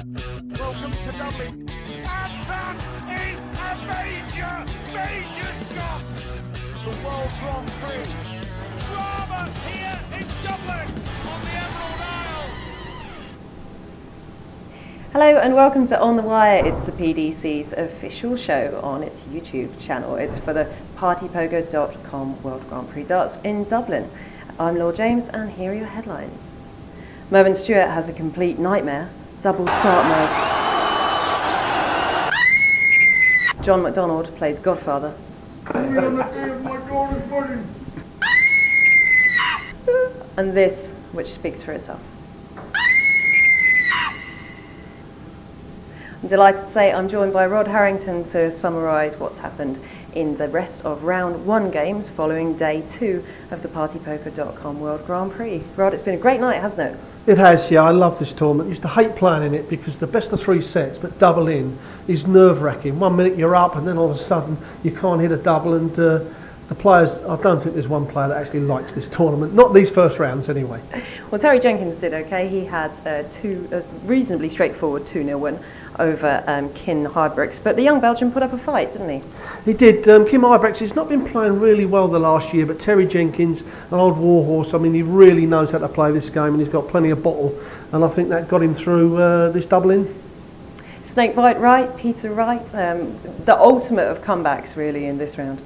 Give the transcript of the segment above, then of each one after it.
Welcome to Dublin. And that is a major shot! The World Grand Prix. Drama here in Dublin on the Emerald Isle. Hello and welcome to On The Wire. It's the PDC's official show on its YouTube channel. It's for the partypoker.com World Grand Prix darts in Dublin. I'm Laure James and here are your headlines. Mervyn Stewart has a complete nightmare. Double start mode. John MacDonald plays Godfather. And this, which speaks for itself. I'm delighted to say I'm joined by Rod Harrington to summarise what's happened in the rest of round one games following day two of the partypoker.com World Grand Prix. Rod, it's been a great night, hasn't it? It has, yeah. I love this tournament. I used to hate playing in it because the best of three sets, but double in, is nerve-wracking. 1 minute you're up and then all of a sudden you can't hit a double, and the players, I don't think there's one player that actually likes this tournament. Not these first rounds anyway. Well, Terry Jenkins did okay. He had a reasonably straightforward 2-0 win over Kim Huybrechts, but the young Belgian put up a fight, didn't he? He did. Kim Huybrechts has not been playing really well the last year, but Terry Jenkins, an old warhorse, I mean, he really knows how to play this game and he's got plenty of bottle, and I think that got him through this double-in. Snakebite Wright, Peter Wright, the ultimate of comebacks really in this round.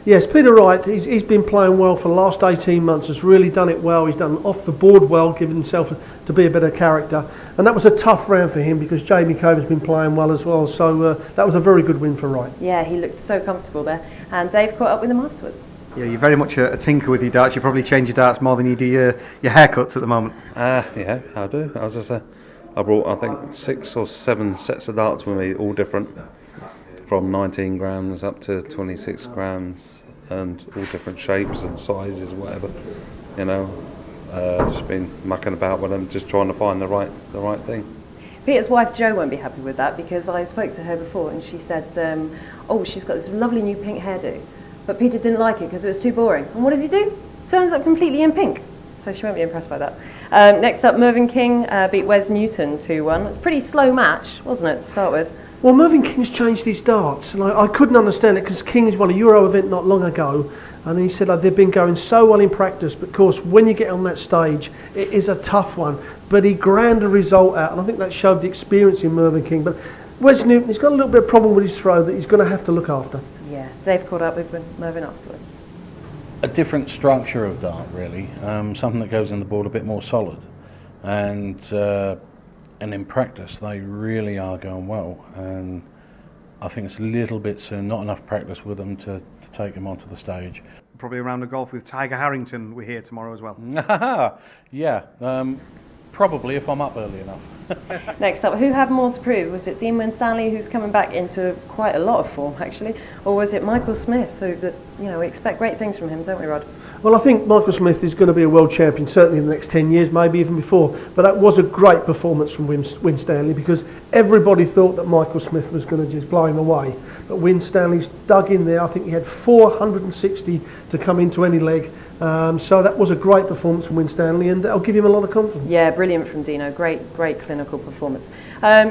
Yes, Peter Wright, he's been playing well for the last 18 months, has really done it well. He's done off the board well, given himself to be a better character. And that was a tough round for him because Jamie Coven's been playing well as well. So that was a very good win for Wright. Yeah, he looked so comfortable there. And Dave caught up with him afterwards. Yeah, you're very much a tinker with your darts. You probably change your darts more than you do your haircuts at the moment. Yeah, I do. As I say, I brought, I think, 6 or 7 sets of darts with me, all different, from 19 grams up to 26 grams, and all different shapes and sizes, whatever. You know, just been mucking about with them, just trying to find the right thing. Peter's wife Jo won't be happy with that because I spoke to her before and she said, oh, she's got this lovely new pink hairdo, but Peter didn't like it because it was too boring. And what does he do? Turns up completely in pink. So she won't be impressed by that. Next up, Mervyn King beat Wes Newton 2-1. It's a pretty slow match, wasn't it, to start with? Well, Mervyn King's changed his darts, and I couldn't understand it because King's won a Euro event not long ago, and he said they've been going so well in practice, but of course when you get on that stage it is a tough one, but he ground a result out, and I think that showed the experience in Mervyn King. But Wes Newton, he's got a little bit of problem with his throw that he's going to have to look after. Yeah, Dave caught up with Mervyn afterwards. A different structure of dart, really, something that goes in the board a bit more solid, and in practice they really are going well, and I think it's a little bit soon, not enough practice with them to take them onto the stage. Probably a round of golf with Tiger Harrington. We're here tomorrow as well. Yeah, probably if I'm up early enough. Next up, who had more to prove? Was it Dean Winstanley, who's coming back into quite a lot of form actually, or was it Michael Smith, who we expect great things from him, don't we, Rod? Well, I think Michael Smith is going to be a world champion, certainly in the next 10 years, maybe even before. But that was a great performance from Winstanley because everybody thought that Michael Smith was going to just blow him away. But Winstanley's dug in there. I think he had 460 to come into any leg. So that was a great performance from Winstanley, and I'll give him a lot of confidence. Yeah, brilliant from Dino. Great clinical performance.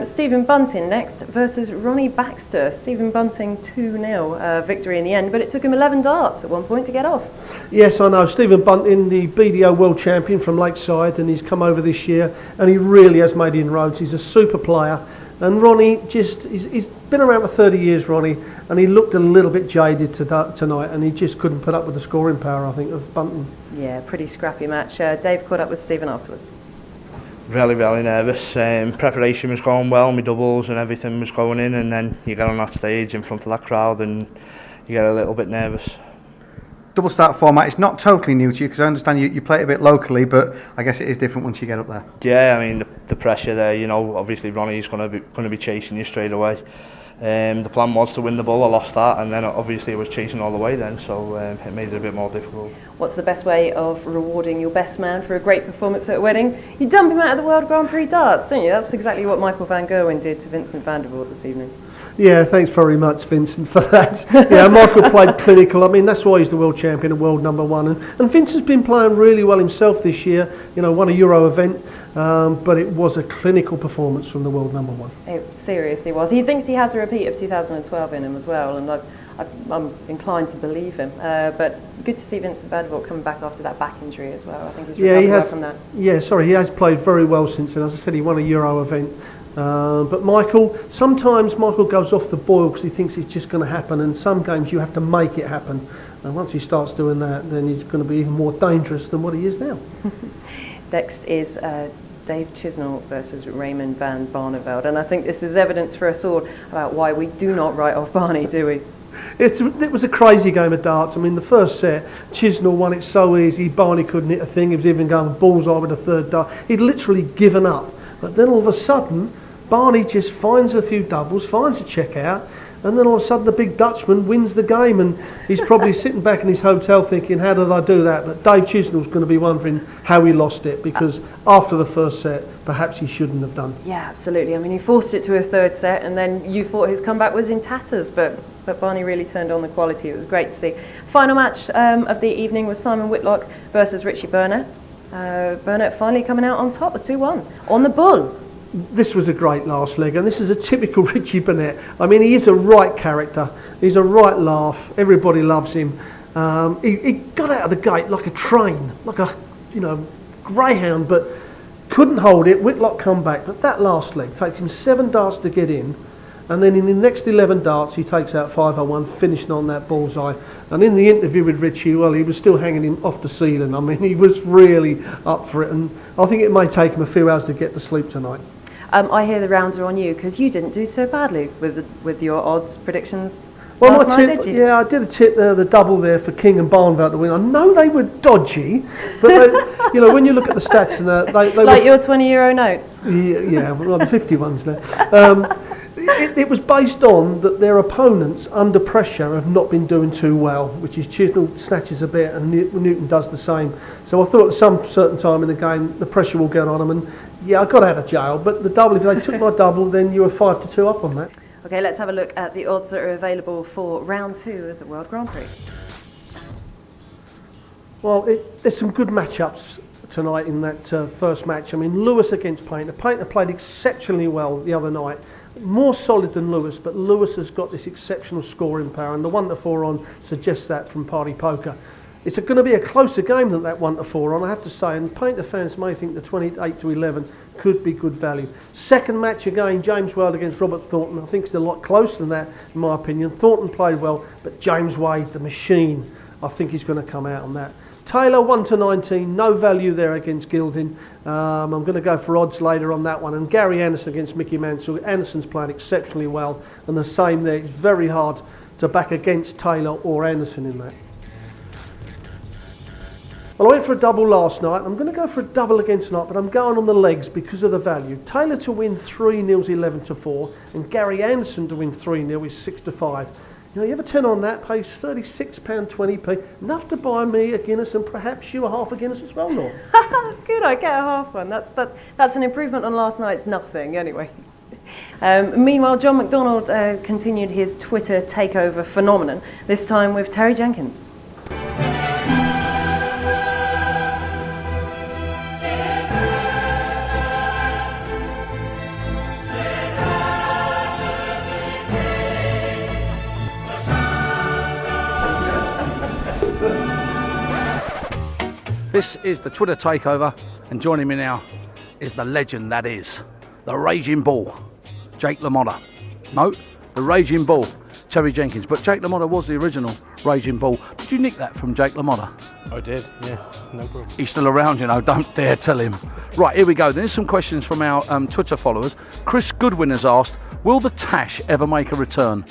Stephen Bunting next versus Ronnie Baxter. Stephen Bunting 2-0 victory in the end, but it took him 11 darts at one point to get off. Yes, I know. Stephen Bunting, the BDO world champion from Lakeside, and he's come over this year, and he really has made inroads. He's a super player. And Ronnie, he's been around for 30 years, Ronnie, and he looked a little bit jaded tonight, and he just couldn't put up with the scoring power, I think, of Bunting. Yeah, pretty scrappy match. Dave caught up with Stephen afterwards. Really nervous. Preparation was going well, my doubles and everything was going in, and then you get on that stage in front of that crowd and you get a little bit nervous. Double start format is not totally new to you because I understand you play it a bit locally, but I guess it is different once you get up there. Yeah, I mean the pressure there, obviously Ronnie's going to be chasing you straight away. The plan was to win the ball. I lost that, and then obviously I was chasing all the way then, so it made it a bit more difficult. What's the best way of rewarding your best man for a great performance at a wedding? You dump him out of the World Grand Prix darts, don't you? That's exactly what Michael van Gerwen did to Vincent van der Voort this evening. Yeah, thanks very much, Vincent, for that. Yeah, Michael played clinical. I mean, that's why he's the world champion and world number one. And Vincent's been playing really well himself this year. Won a Euro event. but it was a clinical performance from the world number one. It seriously was. He thinks he has a repeat of 2012 in him as well, and I'm inclined to believe him. But good to see Vincent Barneveld coming back after that back injury as well. I think he's recovered well from that. Yeah, he has played very well since then. As I said, he won a Euro event. But sometimes Michael goes off the boil because he thinks it's just going to happen, and some games you have to make it happen. And once he starts doing that, then he's going to be even more dangerous than what he is now. Next is Dave Chisnall versus Raymond van Barneveld, and I think this is evidence for us all about why we do not write off Barney, do we? It was a crazy game of darts. I mean, the first set, Chisnall won it so easy, Barney couldn't hit a thing. He was even going bullseye with the third dart. He'd literally given up. But then all of a sudden, Barney just finds a few doubles, finds a check out, and then all of a sudden the big Dutchman wins the game, and he's probably sitting back in his hotel thinking, how did I do that? But Dave Chisnall's going to be wondering how he lost it, because after the first set, perhaps he shouldn't have done. Yeah, absolutely. I mean, he forced it to a third set, and then you thought his comeback was in tatters, but Barney really turned on the quality. It was great to see. Final match of the evening was Simon Whitlock versus Richie Burnett. Burnett finally coming out on top with 2-1 on the bull. This was a great last leg, and this is a typical Richie Burnett. I mean, he is a right character. He's a right laugh. Everybody loves him. He got out of the gate like a train, like a greyhound, but couldn't hold it. Whitlock come back, but that last leg takes him 7 darts to get in, and then in the next 11 darts he takes out 501, finishing on that bullseye. And in the interview with Richie, well, he was still hanging him off the ceiling. I mean, he was really up for it, and I think it may take him a few hours to get to sleep tonight. I hear the rounds are on you because you didn't do so badly with your odds predictions. Well, last my night, tip, did you? yeah, I did a tip the double there for King and Barneveld to win. I know they were dodgy, but they, when you look at the stats and that, they like were, your €20 notes. Yeah, well, the 50 ones now. It was based on that their opponents under pressure have not been doing too well, which is Chisnall snatches a bit and Newton does the same. So I thought at some certain time in the game the pressure will get on them, and yeah, I got out of jail. But the double, if they took my double, then you were 5-2 up on that. Okay, let's have a look at the odds that are available for round 2 of the World Grand Prix. Well, there's some good matchups tonight in that first match. I mean, Lewis against Painter. Painter played exceptionally well the other night. More solid than Lewis, but Lewis has got this exceptional scoring power, and the 1-4 on suggests that from Party Poker. It's going to be a closer game than that 1-4 on, I have to say, and Painter fans may think the 28-11 could be good value. Second match again, James Wade against Robert Thornton. I think it's a lot closer than that, in my opinion. Thornton played well, but James Wade, the machine, I think he's going to come out on that. Taylor 1-19, no value there against Gilding. I'm going to go for odds later on that one. And Gary Anderson against Mickey Mansell. Anderson's playing exceptionally well, and the same there. It's very hard to back against Taylor or Anderson in that. Well, I went for a double last night. I'm going to go for a double again tonight, but I'm going on the legs because of the value. Taylor to win 3-0 is 11-4, and Gary Anderson to win 3-0 is 6-5. You have a tenner on that, pays £36.20p, enough to buy me a Guinness and perhaps you a half a Guinness as well, Laure. Good, I get a half one. That's an improvement on last night's nothing, anyway. Meanwhile, John McDonald continued his Twitter takeover phenomenon, this time with Terry Jenkins. This is the Twitter takeover, and joining me now is the legend that is the Raging Bull, Jake LaMotta. No, the Raging Bull, Terry Jenkins. But Jake LaMotta was the original Raging Bull. Did you nick that from Jake LaMotta? I did, yeah, no problem. He's still around, don't dare tell him. Right, here we go. There's some questions from our Twitter followers. Chris Goodwin has asked, will the Tash ever make a return?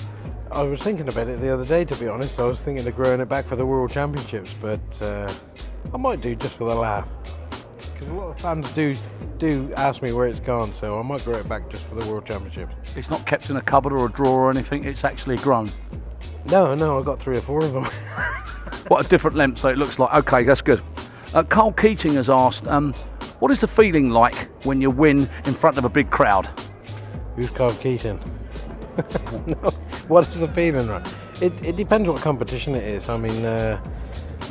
I was thinking about it the other day, to be honest. I was thinking of growing it back for the World Championships, but I might do just for the laugh. Because a lot of fans do ask me where it's gone, so I might grow it back just for the World Championships. It's not kept in a cupboard or a drawer or anything, it's actually grown? No, I got 3 or 4 of them. What a different length, so it looks like. Okay, that's good. Carl Keating has asked, what is the feeling like when you win in front of a big crowd? Who's Carl Keating? No, what is the feeling, right? It depends what competition it is. I mean,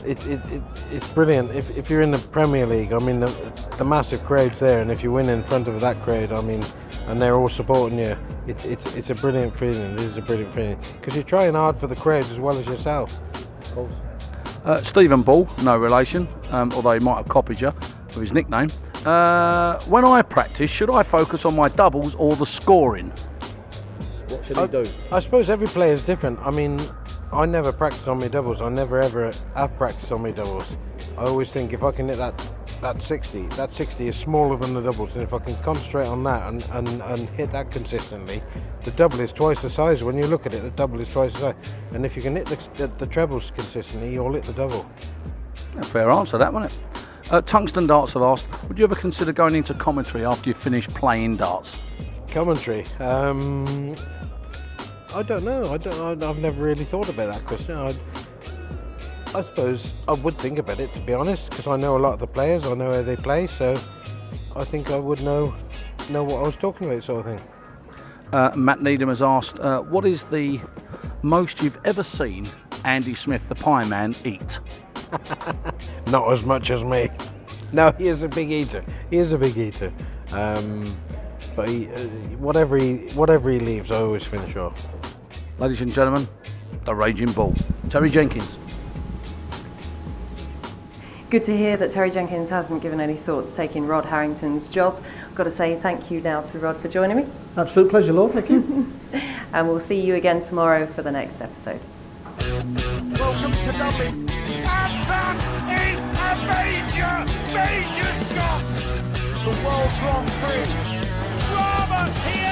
it's brilliant. If you're in the Premier League, I mean, the massive crowd's there, and if you win in front of that crowd, I mean, and they're all supporting you, it's a brilliant feeling. It is a brilliant feeling because you're trying hard for the crowd as well as yourself. Of course. Stephen Ball, no relation, although he might have copied you with his nickname. When I practice, should I focus on my doubles or the scoring? What should he do? I suppose every player is different. I mean, I never practice on my doubles. I never ever have practiced on my doubles. I always think if I can hit that 60, that 60 is smaller than the doubles, and if I can concentrate on that and hit that consistently, the double is twice the size. When you look at it, the double is twice the size. And if you can hit the trebles consistently, you'll hit the double. A fair answer, that, wasn't it? Tungsten Darts have asked, would you ever consider going into commentary after you finish playing darts? Commentary? I don't know. I've never really thought about that question. I suppose I would think about it, to be honest, because I know a lot of the players. I know how they play, so I think I would know what I was talking about, sort of thing. Matt Needham has asked, what is the most you've ever seen Andy Smith, the Pie Man, eat? Not as much as me. No, he is a big eater. He is a big eater. But whatever he leaves, I always finish off. Ladies and gentlemen, the Raging Bull, Terry Jenkins. Good to hear that Terry Jenkins hasn't given any thought to taking Rod Harrington's job. I've got to say thank you now to Rod for joining me. Absolute pleasure, Laure. Thank you. And we'll see you again tomorrow for the next episode. Welcome to Dublin. And that is a major stop. The World Grand Prix. Drama here.